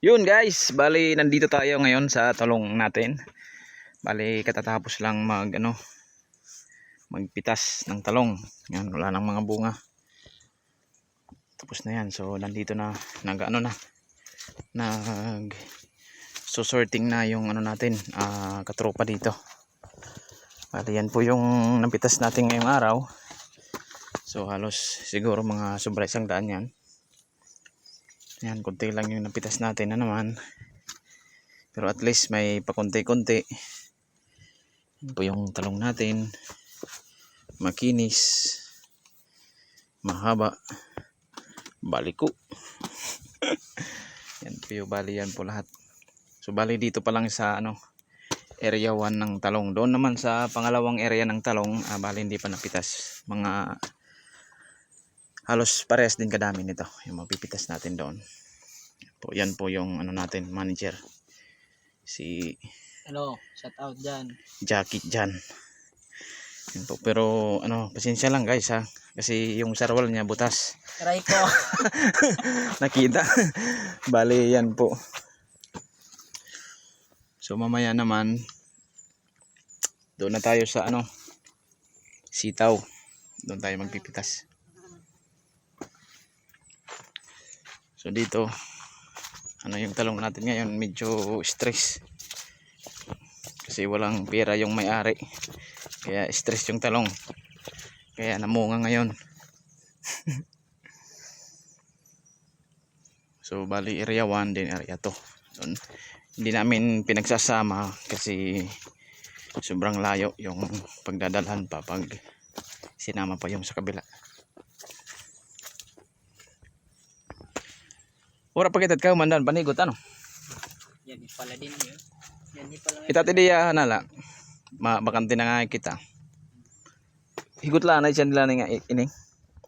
Yun guys, bali nandito tayo ngayon sa talong natin. Bali katatapos lang magpitas ng talong. Yan, wala nang mga bunga. Tapos na yan. So nandito na nag sorting na yung natin, katropa dito. Bali yan po yung napitas natin ngayong araw. So halos siguro mga sobra 100 yan. Yan, konti lang yung napitas natin na naman. Pero at least may pakunti-kunti. Yan po yung talong natin. Makinis. Mahaba. Baliko. Yan po yung bali yan po lahat. So bali dito pa lang sa area 1 ng talong. Doon naman sa pangalawang area ng talong, bali hindi pa napitas. Mga halos parehas din kadami nito yung mapipitas natin doon. Yan po yung natin, manager, si shout out dyan, Jackie dyan. Yan po. Pero pasensya lang guys ha, kasi yung sarwal niya butas. try ko. Nakita. Bali yan po. So mamaya naman doon na tayo sa sitaw. Doon tayo magpipitas. So dito yung talong natin ngayon medyo stress kasi walang pera yung may-ari, kaya stress yung talong, kaya namunga ngayon. So bali area 1 din area 2. Hindi namin pinagsasama kasi sobrang layo yung pagdadalhan pa pag sinama pa yung sa kabila. Ora pakitat ka mandan panigot Yan di pala din yun. Yan di pala. Itatidiya nala. Bakante na nga kita. Higot lang na siya nila nga ining.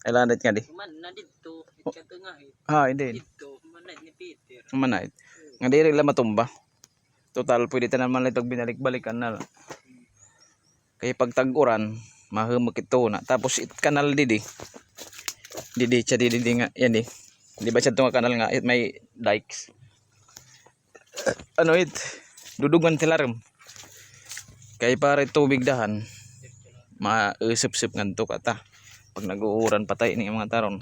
Ay landat nga di. Man na dito, ikato nga Hindi. dito, manay ni Peter. Manay. Nga diri la matumba. Total pwede ta naman litog binalik-balikan na. Kay pag tag-uran, mahumok ito na. Tapos kanal didi. Didi nga yan di. Di ba siya itong kanal nga may dikes? Dudugan tilarm. Kaya para tubig dahan, mausip-sip nganto kata. Pag nag-uuran patay ng mga taron.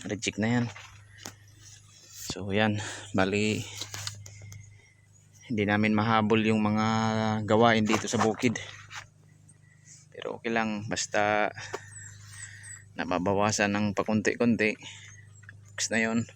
Reject na yan. So yan, bali hindi namin mahabol yung mga gawain dito sa bukid. Pero okay lang, basta nababawasan ng pakunti-kunti na yun.